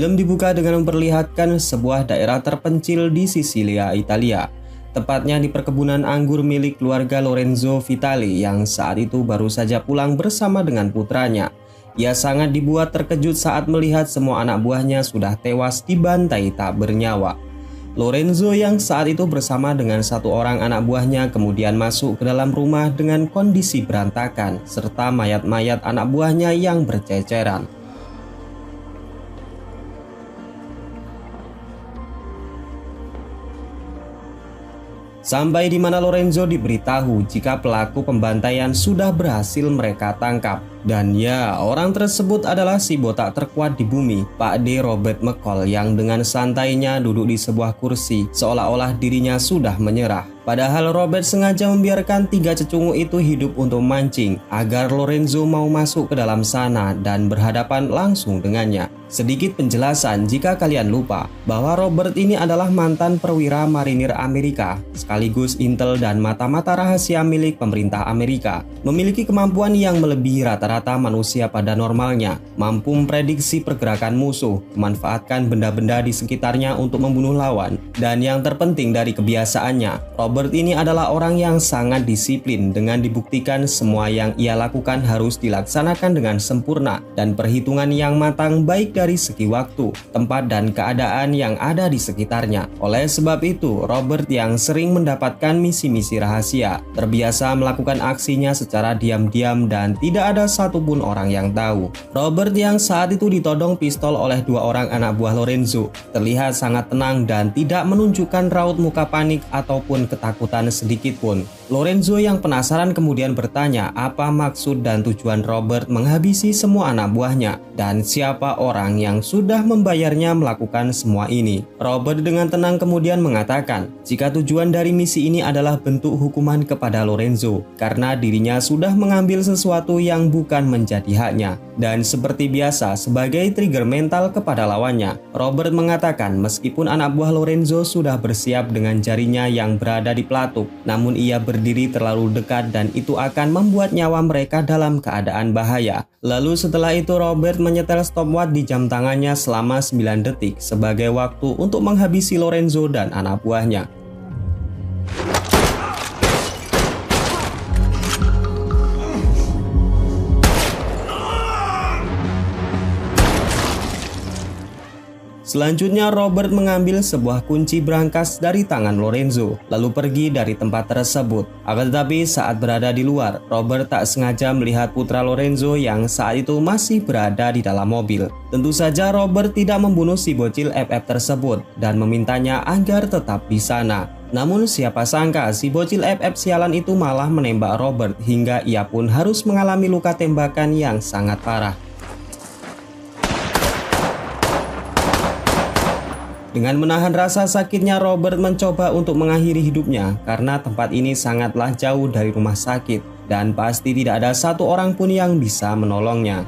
Film dibuka dengan memperlihatkan sebuah daerah terpencil di Sisilia, Italia. Tepatnya di perkebunan anggur milik keluarga Lorenzo Vitali yang saat itu baru saja pulang bersama dengan putranya. Ia sangat dibuat terkejut saat melihat semua anak buahnya sudah tewas dibantai tak bernyawa. Lorenzo yang saat itu bersama dengan satu orang anak buahnya kemudian masuk ke dalam rumah dengan kondisi berantakan serta mayat-mayat anak buahnya yang berceceran. Sampai di mana Lorenzo diberitahu jika pelaku pembantaian sudah berhasil mereka tangkap. Dan ya, orang tersebut adalah si botak terkuat di bumi, Pak D. Robert McCall, yang dengan santainya duduk di sebuah kursi seolah-olah dirinya sudah menyerah. Padahal Robert sengaja membiarkan 3 cecungu itu hidup untuk mancing agar Lorenzo mau masuk ke dalam sana dan berhadapan langsung dengannya. Sedikit penjelasan jika kalian lupa bahwa Robert ini adalah mantan perwira marinir Amerika sekaligus intel dan mata-mata rahasia milik pemerintah Amerika. Memiliki kemampuan yang melebihi rata-rata manusia pada normalnya, mampu memprediksi pergerakan musuh, memanfaatkan benda-benda di sekitarnya untuk membunuh lawan, dan yang terpenting dari kebiasaannya, Robert ini adalah orang yang sangat disiplin dengan dibuktikan semua yang ia lakukan harus dilaksanakan dengan sempurna dan perhitungan yang matang baik dari segi waktu, tempat, dan keadaan yang ada di sekitarnya. Oleh sebab itu, Robert yang sering mendapatkan misi-misi rahasia, terbiasa melakukan aksinya secara diam-diam dan tidak ada satupun orang yang tahu. Robert yang saat itu ditodong pistol oleh 2 orang anak buah Lorenzo, terlihat sangat tenang dan tidak menunjukkan raut muka panik ataupun ketakutan sedikit pun. Lorenzo yang penasaran kemudian bertanya apa maksud dan tujuan Robert menghabisi semua anak buahnya dan siapa orang yang sudah membayarnya melakukan semua ini. Robert dengan tenang kemudian mengatakan jika tujuan dari misi ini adalah bentuk hukuman kepada Lorenzo karena dirinya sudah mengambil sesuatu yang bukan menjadi haknya. Dan seperti biasa sebagai trigger mental kepada lawannya, Robert mengatakan meskipun anak buah Lorenzo sudah bersiap dengan jarinya yang berada di pelatuk, namun ia berdiri terlalu dekat dan itu akan membuat nyawa mereka dalam keadaan bahaya. Lalu setelah itu Robert menyetel stopwatch di jam tangannya selama 9 detik sebagai waktu untuk menghabisi Lorenzo dan anak buahnya. Selanjutnya Robert mengambil sebuah kunci brankas dari tangan Lorenzo, lalu pergi dari tempat tersebut. Akan tetapi saat berada di luar, Robert tak sengaja melihat putra Lorenzo yang saat itu masih berada di dalam mobil. Tentu saja Robert tidak membunuh si bocil FF tersebut dan memintanya agar tetap di sana. Namun siapa sangka si bocil FF sialan itu malah menembak Robert hingga ia pun harus mengalami luka tembakan yang sangat parah. Dengan menahan rasa sakitnya, Robert mencoba untuk mengakhiri hidupnya karena tempat ini sangatlah jauh dari rumah sakit dan pasti tidak ada satu orang pun yang bisa menolongnya.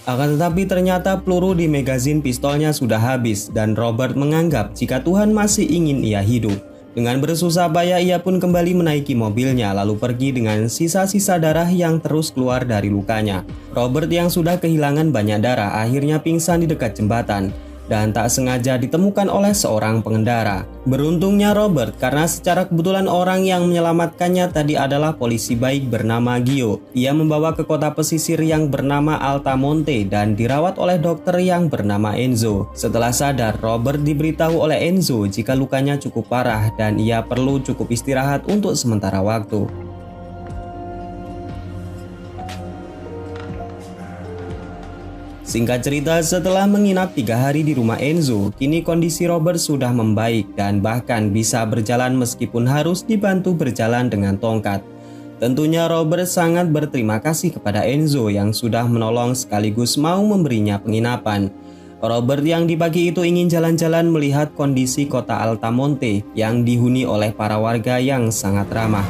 Akan tetapi ternyata peluru di magazin pistolnya sudah habis dan Robert menganggap jika Tuhan masih ingin ia hidup. Dengan bersusah payah ia pun kembali menaiki mobilnya lalu pergi dengan sisa-sisa darah yang terus keluar dari lukanya. Robert yang sudah kehilangan banyak darah akhirnya pingsan di dekat jembatan dan tak sengaja ditemukan oleh seorang pengendara. Beruntungnya Robert karena secara kebetulan orang yang menyelamatkannya tadi adalah polisi baik bernama Gio. Ia membawa ke kota pesisir yang bernama Altamonte dan dirawat oleh dokter yang bernama Enzo. Setelah sadar, Robert diberitahu oleh Enzo jika lukanya cukup parah dan ia perlu cukup istirahat untuk sementara waktu. Singkat cerita, setelah menginap 3 hari di rumah Enzo, kini kondisi Robert sudah membaik dan bahkan bisa berjalan meskipun harus dibantu berjalan dengan tongkat. Tentunya Robert sangat berterima kasih kepada Enzo yang sudah menolong sekaligus mau memberinya penginapan. Robert yang di pagi itu ingin jalan-jalan melihat kondisi kota Altamonte yang dihuni oleh para warga yang sangat ramah.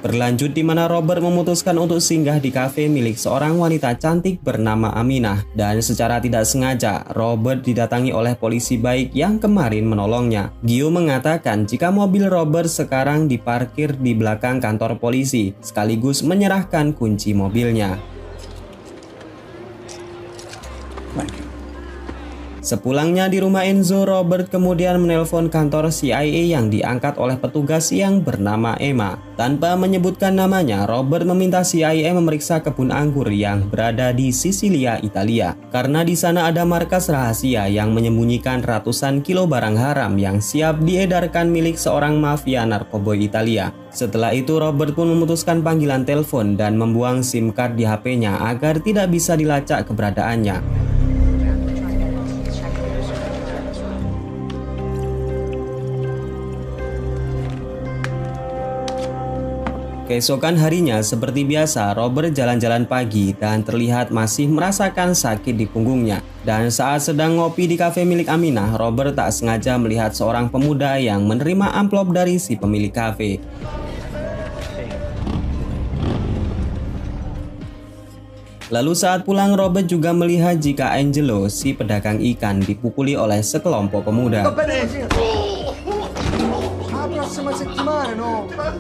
Berlanjut di mana Robert memutuskan untuk singgah di kafe milik seorang wanita cantik bernama Aminah. Dan secara tidak sengaja, Robert didatangi oleh polisi baik yang kemarin menolongnya. Gio mengatakan jika mobil Robert sekarang diparkir di belakang kantor polisi, sekaligus menyerahkan kunci mobilnya. Sepulangnya di rumah Enzo, Robert kemudian menelpon kantor CIA yang diangkat oleh petugas yang bernama Emma. Tanpa menyebutkan namanya, Robert meminta CIA memeriksa kebun anggur yang berada di Sisilia, Italia. Karena di sana ada markas rahasia yang menyembunyikan ratusan kilo barang haram yang siap diedarkan milik seorang mafia narkoboy Italia. Setelah itu, Robert pun memutuskan panggilan telepon dan membuang SIM card di HP-nya agar tidak bisa dilacak keberadaannya. Keesokan harinya, seperti biasa, Robert jalan-jalan pagi dan terlihat masih merasakan sakit di punggungnya. Dan saat sedang ngopi di kafe milik Aminah, Robert tak sengaja melihat seorang pemuda yang menerima amplop dari si pemilik kafe. Lalu saat pulang, Robert juga melihat jika Angelo, si pedagang ikan, dipukuli oleh sekelompok pemuda.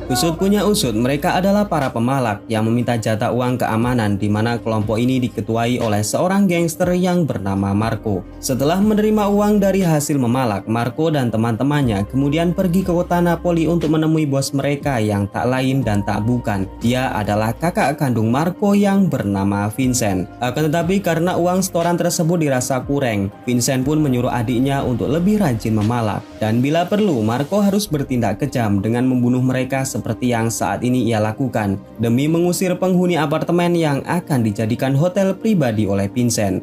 Usut punya usut, mereka adalah para pemalak yang meminta jatah uang keamanan, di mana kelompok ini diketuai oleh seorang gangster yang bernama Marco. Setelah menerima uang dari hasil memalak, Marco dan teman-temannya kemudian pergi ke kota Napoli untuk menemui bos mereka yang tak lain dan tak bukan. Dia adalah kakak kandung Marco yang bernama Vincent. Akan tetapi karena uang setoran tersebut dirasa kurang, Vincent pun menyuruh adiknya untuk lebih rajin memalak. Dan bila perlu, Marco harus bertindak kejam dengan membunuh mereka seperti yang saat ini ia lakukan demi mengusir penghuni apartemen yang akan dijadikan hotel pribadi oleh Vincent.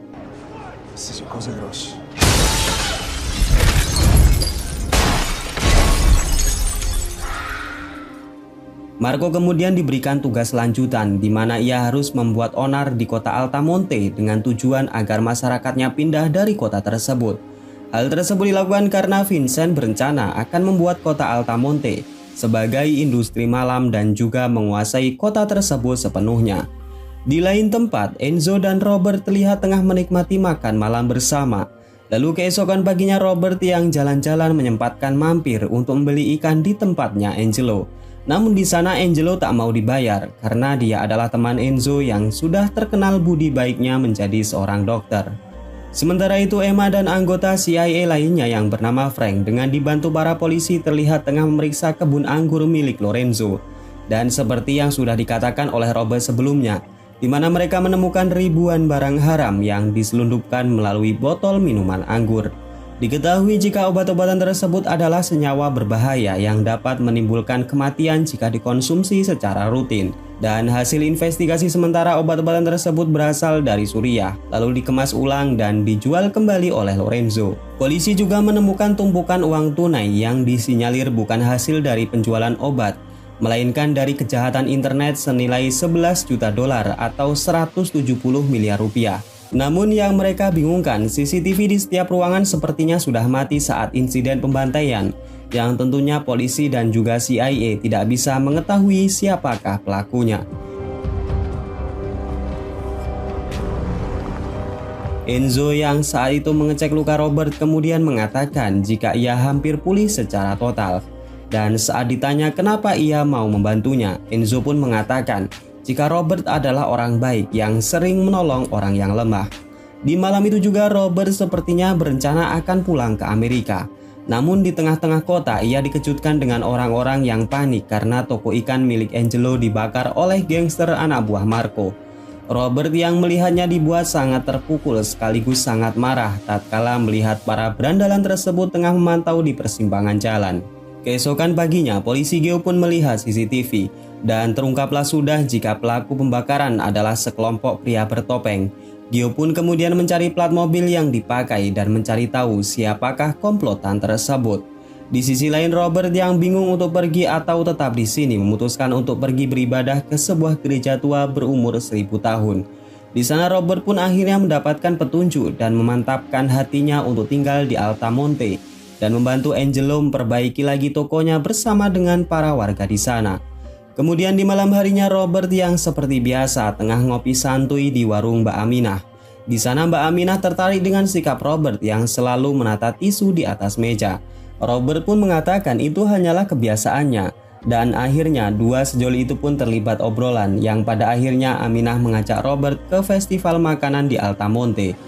Marco kemudian diberikan tugas lanjutan di mana ia harus membuat onar di kota Altamonte dengan tujuan agar masyarakatnya pindah dari kota tersebut. Hal tersebut dilakukan karena Vincent berencana akan membuat kota Altamonte sebagai industri malam dan juga menguasai kota tersebut sepenuhnya. Di lain tempat, Enzo dan Robert terlihat tengah menikmati makan malam bersama. Lalu keesokan paginya, Robert yang jalan-jalan menyempatkan mampir untuk membeli ikan di tempatnya Angelo. Namun di sana Angelo tak mau dibayar karena dia adalah teman Enzo yang sudah terkenal budi baiknya menjadi seorang dokter. Sementara itu, Emma dan anggota CIA lainnya yang bernama Frank dengan dibantu para polisi terlihat tengah memeriksa kebun anggur milik Lorenzo. Dan seperti yang sudah dikatakan oleh Robert sebelumnya, di mana mereka menemukan ribuan barang haram yang diselundupkan melalui botol minuman anggur. Diketahui jika obat-obatan tersebut adalah senyawa berbahaya yang dapat menimbulkan kematian jika dikonsumsi secara rutin. Dan hasil investigasi sementara, obat-obatan tersebut berasal dari Suriah, lalu dikemas ulang dan dijual kembali oleh Lorenzo. Polisi juga menemukan tumpukan uang tunai yang disinyalir bukan hasil dari penjualan obat, melainkan dari kejahatan internet senilai 11 juta dolar atau 170 miliar rupiah. Namun yang mereka bingungkan, CCTV di setiap ruangan sepertinya sudah mati saat insiden pembantaian, yang tentunya polisi dan juga CIA tidak bisa mengetahui siapakah pelakunya. Enzo yang saat itu mengecek luka Robert kemudian mengatakan jika ia hampir pulih secara total. Dan saat ditanya kenapa ia mau membantunya, Enzo pun mengatakan jika Robert adalah orang baik yang sering menolong orang yang lemah. Di malam itu juga Robert sepertinya berencana akan pulang ke Amerika. Namun di tengah-tengah kota ia dikejutkan dengan orang-orang yang panik karena toko ikan milik Angelo dibakar oleh gangster anak buah Marco. Robert yang melihatnya dibuat sangat terpukul sekaligus sangat marah tatkala melihat para berandalan tersebut tengah memantau di persimpangan jalan. Keesokan paginya, polisi Geo pun melihat CCTV dan terungkaplah sudah jika pelaku pembakaran adalah sekelompok pria bertopeng. Geo pun kemudian mencari plat mobil yang dipakai dan mencari tahu siapakah komplotan tersebut. Di sisi lain, Robert yang bingung untuk pergi atau tetap di sini memutuskan untuk pergi beribadah ke sebuah gereja tua berumur 1000 tahun. Di sana Robert pun akhirnya mendapatkan petunjuk dan memantapkan hatinya untuk tinggal di Altamonte dan membantu Angelo memperbaiki lagi tokonya bersama dengan para warga di sana. Kemudian di malam harinya Robert yang seperti biasa tengah ngopi santuy di warung Mbak Aminah. Di sana Mbak Aminah tertarik dengan sikap Robert yang selalu menata tisu di atas meja. Robert pun mengatakan itu hanyalah kebiasaannya. Dan akhirnya dua sejoli itu pun terlibat obrolan yang pada akhirnya Aminah mengajak Robert ke festival makanan di Altamonte.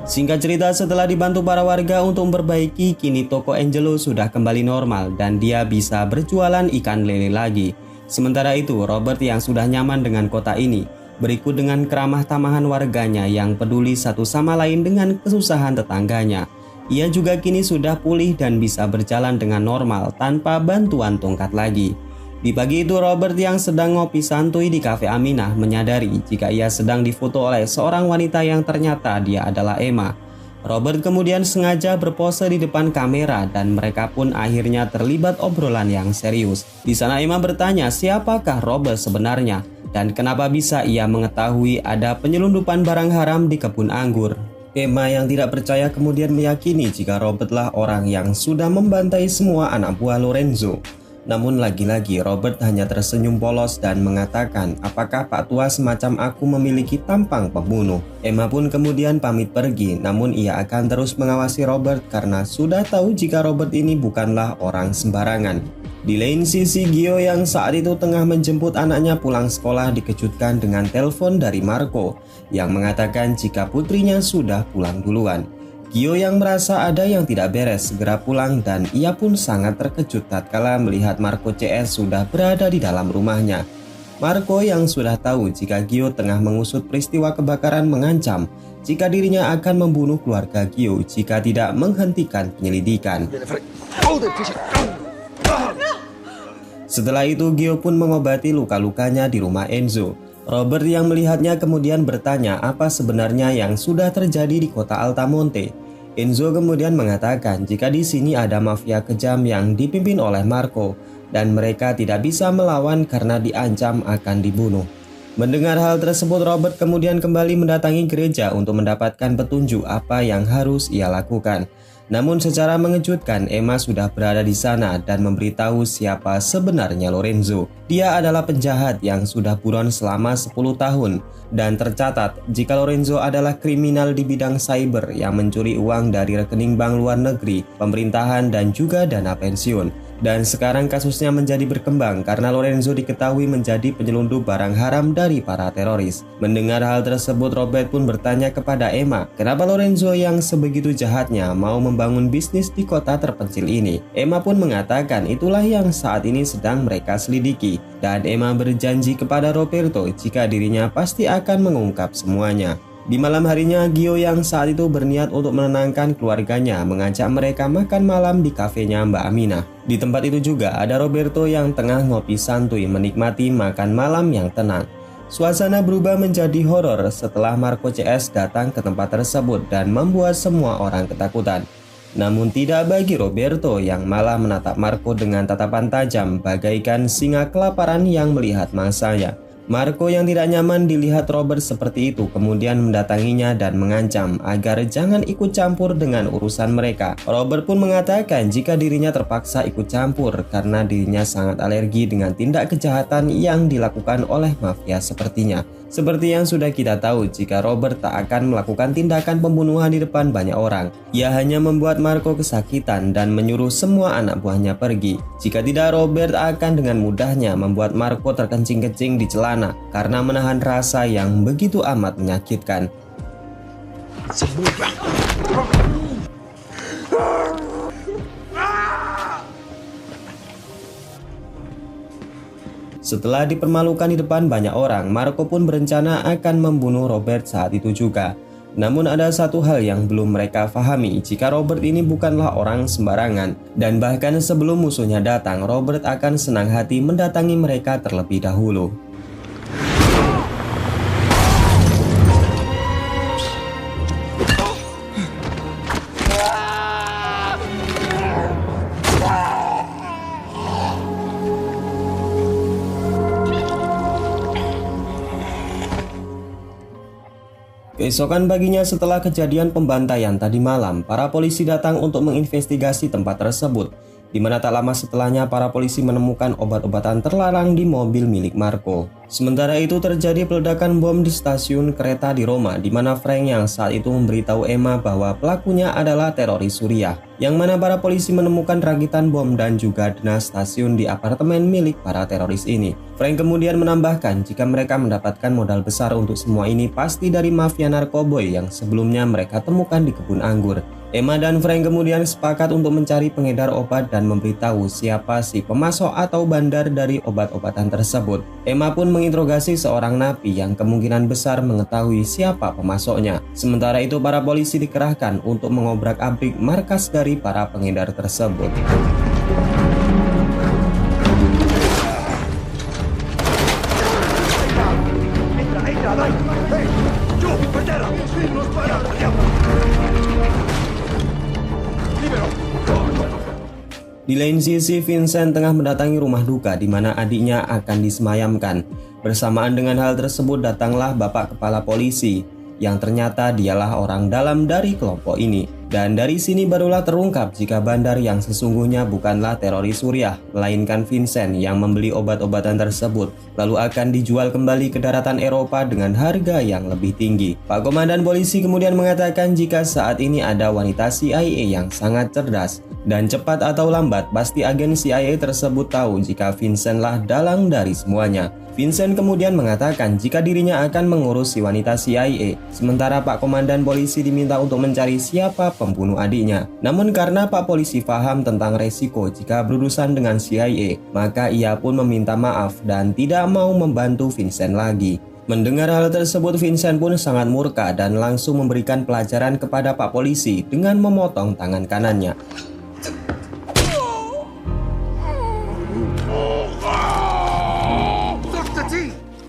Singkat cerita, setelah dibantu para warga untuk memperbaiki, kini toko Angelo sudah kembali normal dan dia bisa berjualan ikan lele lagi. Sementara itu, Robert yang sudah nyaman dengan kota ini, berikut dengan keramah tamahan warganya yang peduli satu sama lain dengan kesusahan tetangganya. Ia juga kini sudah pulih dan bisa berjalan dengan normal tanpa bantuan tongkat lagi. Di pagi itu Robert yang sedang ngopi santuy di kafe Aminah menyadari jika ia sedang difoto oleh seorang wanita yang ternyata dia adalah Emma. Robert kemudian sengaja berpose di depan kamera dan mereka pun akhirnya terlibat obrolan yang serius. Di sana Emma bertanya siapakah Robert sebenarnya dan kenapa bisa ia mengetahui ada penyelundupan barang haram di kebun anggur. Emma yang tidak percaya kemudian meyakini jika Robertlah orang yang sudah membantai semua anak buah Lorenzo. Namun lagi-lagi Robert hanya tersenyum polos dan mengatakan, apakah Pak Tua semacam aku memiliki tampang pembunuh? Emma pun kemudian pamit pergi, namun ia akan terus mengawasi Robert karena sudah tahu jika Robert ini bukanlah orang sembarangan. Di lain sisi, Gio yang saat itu tengah menjemput anaknya pulang sekolah dikejutkan dengan telepon dari Marco yang mengatakan jika putrinya sudah pulang duluan. Gio yang merasa ada yang tidak beres segera pulang dan ia pun sangat terkejut tatkala melihat Marco CS sudah berada di dalam rumahnya. Marco yang sudah tahu jika Gio tengah mengusut peristiwa kebakaran mengancam jika dirinya akan membunuh keluarga Gio jika tidak menghentikan penyelidikan. Setelah itu Gio pun mengobati luka-lukanya di rumah Enzo. Robert yang melihatnya kemudian bertanya apa sebenarnya yang sudah terjadi di kota Altamonte. Enzo kemudian mengatakan jika di sini ada mafia kejam yang dipimpin oleh Marco dan mereka tidak bisa melawan karena diancam akan dibunuh. Mendengar hal tersebut, Robert kemudian kembali mendatangi gereja untuk mendapatkan petunjuk apa yang harus ia lakukan. Namun secara mengejutkan, Emma sudah berada di sana dan memberitahu siapa sebenarnya Lorenzo. Dia adalah penjahat yang sudah buron selama 10 tahun. Dan tercatat jika Lorenzo adalah kriminal di bidang cyber yang mencuri uang dari rekening bank luar negeri, pemerintahan dan juga dana pensiun. Dan sekarang kasusnya menjadi berkembang karena Lorenzo diketahui menjadi penyelundup barang haram dari para teroris. Mendengar hal tersebut, Robert pun bertanya kepada Emma, kenapa Lorenzo yang sebegitu jahatnya mau membangun bisnis di kota terpencil ini. Emma pun mengatakan itulah yang saat ini sedang mereka selidiki. Dan Emma berjanji kepada Roberto jika dirinya pasti akan mengungkap semuanya. Di malam harinya, Gio yang saat itu berniat untuk menenangkan keluarganya mengajak mereka makan malam di kafenya Mbak Aminah. Di tempat itu juga ada Roberto yang tengah ngopi santuy menikmati makan malam yang tenang. Suasana berubah menjadi horor setelah Marco CS datang ke tempat tersebut dan membuat semua orang ketakutan. Namun tidak bagi Roberto yang malah menatap Marco dengan tatapan tajam bagaikan singa kelaparan yang melihat mangsanya. Marco yang tidak nyaman dilihat Robert seperti itu kemudian mendatanginya dan mengancam agar jangan ikut campur dengan urusan mereka. Robert pun mengatakan jika dirinya terpaksa ikut campur karena dirinya sangat alergi dengan tindak kejahatan yang dilakukan oleh mafia sepertinya. Seperti yang sudah kita tahu jika Robert tak akan melakukan tindakan pembunuhan di depan banyak orang. Ia hanya membuat Marco kesakitan dan menyuruh semua anak buahnya pergi. Jika tidak, Robert akan dengan mudahnya membuat Marco terkencing-kencing di celana karena menahan rasa yang begitu amat menyakitkan. Setelah dipermalukan di depan banyak orang, Marco pun berencana akan membunuh Robert saat itu juga. Namun ada satu hal yang belum mereka pahami jika Robert ini bukanlah orang sembarangan. Dan bahkan sebelum musuhnya datang, Robert akan senang hati mendatangi mereka terlebih dahulu. Keesokan paginya setelah kejadian pembantaian tadi malam, para polisi datang untuk menginvestigasi tempat tersebut. di mana tak lama setelahnya para polisi menemukan obat-obatan terlarang di mobil milik Marco. Sementara itu terjadi peledakan bom di stasiun kereta di Roma, di mana Frank yang saat itu memberitahu Emma bahwa pelakunya adalah teroris Suriah, yang mana para polisi menemukan rakitan bom dan juga dena stasiun di apartemen milik para teroris ini. Frank kemudian menambahkan jika mereka mendapatkan modal besar untuk semua ini pasti dari mafia narkoboy yang sebelumnya mereka temukan di kebun anggur. Emma dan Frank kemudian sepakat untuk mencari pengedar obat dan memberitahu siapa si pemasok atau bandar dari obat-obatan tersebut. Emma pun menginterogasi seorang napi yang kemungkinan besar mengetahui siapa pemasoknya. Sementara itu para polisi dikerahkan untuk mengobrak-abrik markas dari para pengedar tersebut. Di lain sisi, Vincent tengah mendatangi rumah duka di mana adiknya akan disemayamkan. Bersamaan dengan hal tersebut datanglah bapak kepala polisi yang ternyata dialah orang dalam dari kelompok ini. Dan dari sini barulah terungkap jika bandar yang sesungguhnya bukanlah teroris Suriah, melainkan Vincent yang membeli obat-obatan tersebut, lalu akan dijual kembali ke daratan Eropa dengan harga yang lebih tinggi. Pak Komandan Polisi kemudian mengatakan jika saat ini ada wanita CIA yang sangat cerdas, dan cepat atau lambat pasti agen CIA tersebut tahu jika Vincent lah dalang dari semuanya. Vincent kemudian mengatakan jika dirinya akan mengurus si wanita CIA, sementara Pak Komandan Polisi diminta untuk mencari siapa pembunuh adiknya. Namun karena Pak Polisi paham tentang resiko jika berurusan dengan CIA, maka ia pun meminta maaf dan tidak mau membantu Vincent lagi. Mendengar hal tersebut, Vincent pun sangat murka dan langsung memberikan pelajaran kepada Pak Polisi dengan memotong tangan kanannya.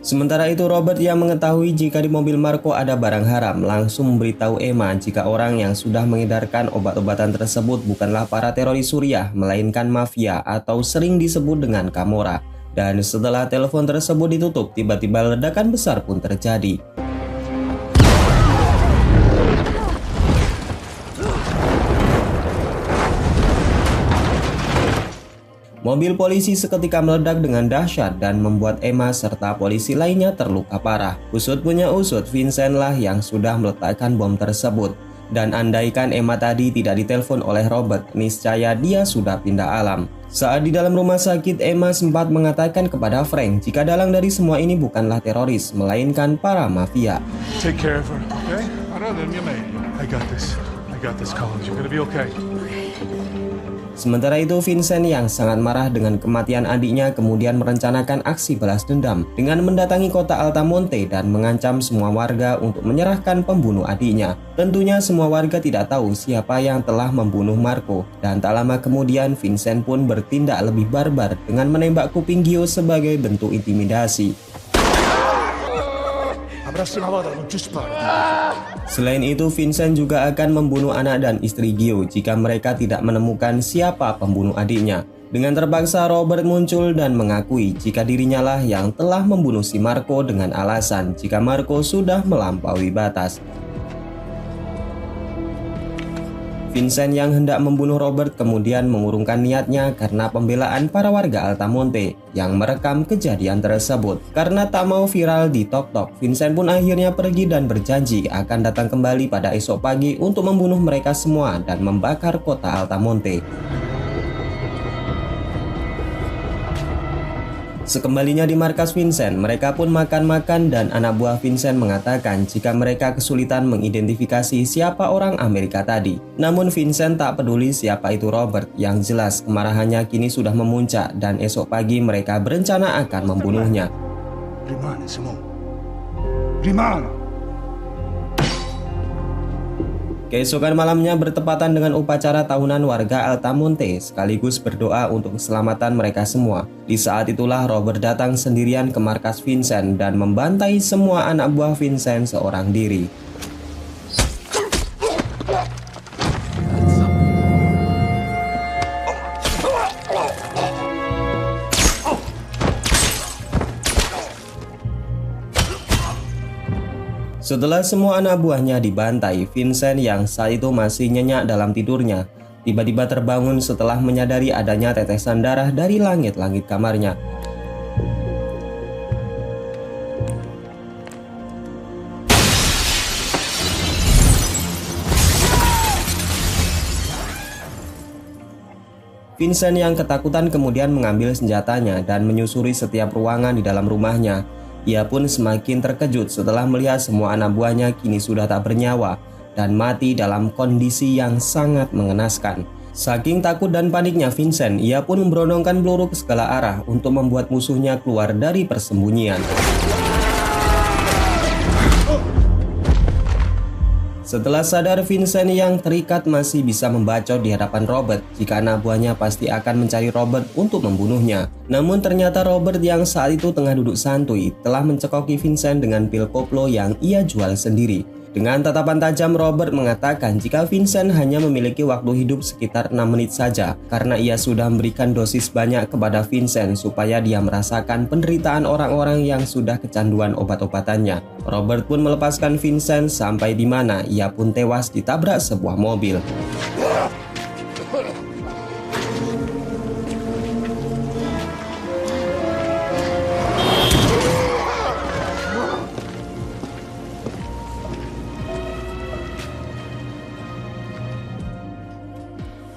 Sementara itu Robert yang mengetahui jika di mobil Marco ada barang haram langsung memberitahu Emma jika orang yang sudah mengedarkan obat-obatan tersebut bukanlah para teroris Suriah melainkan mafia atau sering disebut dengan Camorra. Dan setelah telepon tersebut ditutup, tiba-tiba ledakan besar pun terjadi. Mobil polisi seketika meledak dengan dahsyat dan membuat Emma serta polisi lainnya terluka parah. Usut punya usut, Vincent lah yang sudah meletakkan bom tersebut. Dan andaikan Emma tadi tidak ditelepon oleh Robert, niscaya dia sudah pindah alam. Saat di dalam rumah sakit, Emma sempat mengatakan kepada Frank jika dalang dari semua ini bukanlah teroris, melainkan para mafia. Take care of her, okay? I got this, Collins. You're gonna be okay. Sementara itu Vincent yang sangat marah dengan kematian adiknya kemudian merencanakan aksi balas dendam dengan mendatangi kota Altamonte dan mengancam semua warga untuk menyerahkan pembunuh adiknya. Tentunya semua warga tidak tahu siapa yang telah membunuh Marco, dan tak lama kemudian Vincent pun bertindak lebih barbar dengan menembak kuping Gio sebagai bentuk intimidasi. Selain itu, Vincent juga akan membunuh anak dan istri Gio jika mereka tidak menemukan siapa pembunuh adiknya. Dengan terpaksa, Robert muncul dan mengakui jika dirinya lah yang telah membunuh si Marco dengan alasan jika Marco sudah melampaui batas. Vincent yang hendak membunuh Robert kemudian mengurungkan niatnya karena pembelaan para warga Altamonte yang merekam kejadian tersebut. Karena tak mau viral di TikTok, Vincent pun akhirnya pergi dan berjanji akan datang kembali pada esok pagi untuk membunuh mereka semua dan membakar kota Altamonte. Sekembalinya di markas Vincent, mereka pun makan-makan dan anak buah Vincent mengatakan jika mereka kesulitan mengidentifikasi siapa orang Amerika tadi. Namun Vincent tak peduli siapa itu Robert, yang jelas kemarahannya kini sudah memuncak dan esok pagi mereka berencana akan membunuhnya. Keesokan malamnya bertepatan dengan upacara tahunan warga Altamonte sekaligus berdoa untuk keselamatan mereka semua. Di saat itulah Robert datang sendirian ke markas Vincent dan membantai semua anak buah Vincent seorang diri. Setelah semua anak buahnya dibantai, Vincent yang saat itu masih nyenyak dalam tidurnya tiba-tiba terbangun setelah menyadari adanya tetesan darah dari langit-langit kamarnya. Vincent yang ketakutan kemudian mengambil senjatanya dan menyusuri setiap ruangan di dalam rumahnya. Ia pun semakin terkejut setelah melihat semua anak buahnya kini sudah tak bernyawa dan mati dalam kondisi yang sangat mengenaskan. Saking takut dan paniknya Vincent, ia pun memberondongkan peluru ke segala arah untuk membuat musuhnya keluar dari persembunyian. Setelah sadar, Vincent yang terikat masih bisa membacot di hadapan Robert jika anak buahnya pasti akan mencari Robert untuk membunuhnya. Namun ternyata Robert yang saat itu tengah duduk santuy telah mencekoki Vincent dengan pil koplo yang ia jual sendiri. Dengan tatapan tajam, Robert mengatakan jika Vincent hanya memiliki waktu hidup sekitar 6 menit saja karena ia sudah memberikan dosis banyak kepada Vincent supaya dia merasakan penderitaan orang-orang yang sudah kecanduan obat-obatannya. Robert pun melepaskan Vincent sampai di mana ia pun tewas ditabrak sebuah mobil.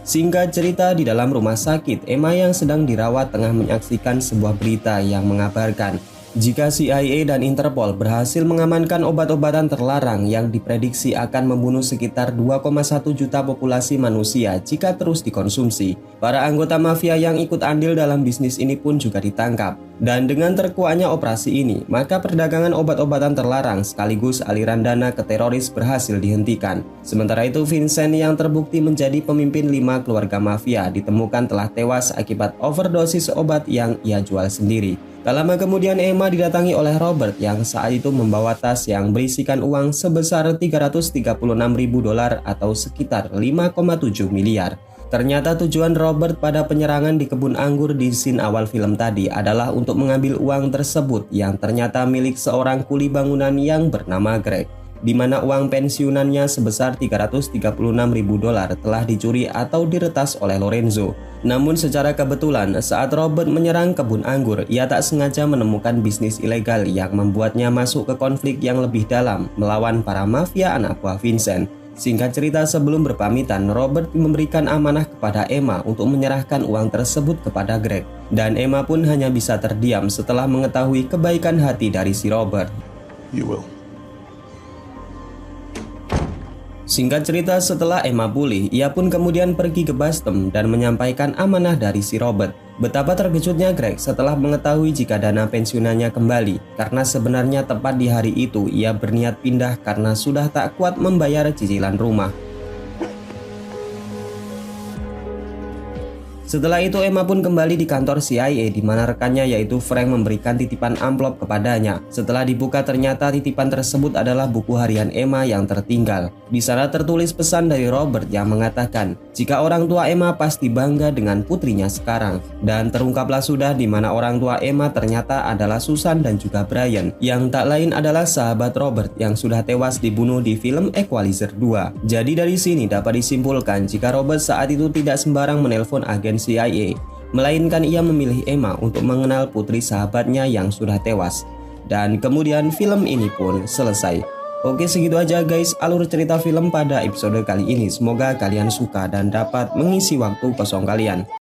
Singkat cerita, di dalam rumah sakit, Emma yang sedang dirawat tengah menyaksikan sebuah berita yang mengabarkan jika CIA dan Interpol berhasil mengamankan obat-obatan terlarang yang diprediksi akan membunuh sekitar 2,1 juta populasi manusia jika terus dikonsumsi. Para anggota mafia yang ikut andil dalam bisnis ini pun juga ditangkap. Dan dengan terkuaknya operasi ini, maka perdagangan obat-obatan terlarang sekaligus aliran dana ke teroris berhasil dihentikan. Sementara itu, Vincent yang terbukti menjadi pemimpin 5 keluarga mafia ditemukan telah tewas akibat overdosis obat yang ia jual sendiri. Tak lama kemudian Emma didatangi oleh Robert yang saat itu membawa tas yang berisikan uang sebesar $336.000 atau sekitar 5,7 miliar. Ternyata tujuan Robert pada penyerangan di kebun anggur di scene awal film tadi adalah untuk mengambil uang tersebut yang ternyata milik seorang kuli bangunan yang bernama Greg, di mana uang pensiunannya sebesar $336.000 telah dicuri atau diretas oleh Lorenzo. Namun secara kebetulan saat Robert menyerang kebun anggur, ia tak sengaja menemukan bisnis ilegal yang membuatnya masuk ke konflik yang lebih dalam melawan para mafia anak buah Vincent. Singkat cerita, sebelum berpamitan, Robert memberikan amanah kepada Emma untuk menyerahkan uang tersebut kepada Greg. Dan Emma pun hanya bisa terdiam setelah mengetahui kebaikan hati dari si Robert. You will. Singkat cerita, setelah Emma pulih, ia pun kemudian pergi ke Boston dan menyampaikan amanah dari si Robert. Betapa terkejutnya Greg setelah mengetahui jika dana pensiunannya kembali, karena sebenarnya tepat di hari itu ia berniat pindah karena sudah tak kuat membayar cicilan rumah. Setelah itu Emma pun kembali di kantor CIA di mana rekannya yaitu Frank memberikan titipan amplop kepadanya. Setelah dibuka ternyata titipan tersebut adalah buku harian Emma yang tertinggal. Di sana tertulis pesan dari Robert yang mengatakan jika orang tua Emma pasti bangga dengan putrinya sekarang. Dan terungkaplah sudah di mana orang tua Emma ternyata adalah Susan dan juga Brian, yang tak lain adalah sahabat Robert yang sudah tewas dibunuh di film Equalizer 2. Jadi dari sini dapat disimpulkan jika Robert saat itu tidak sembarang menelpon agen CIA, melainkan ia memilih Emma untuk mengenal putri sahabatnya yang sudah tewas. Dan kemudian film ini pun selesai. Oke, segitu aja guys alur cerita film pada episode kali ini. Semoga kalian suka dan dapat mengisi waktu kosong kalian.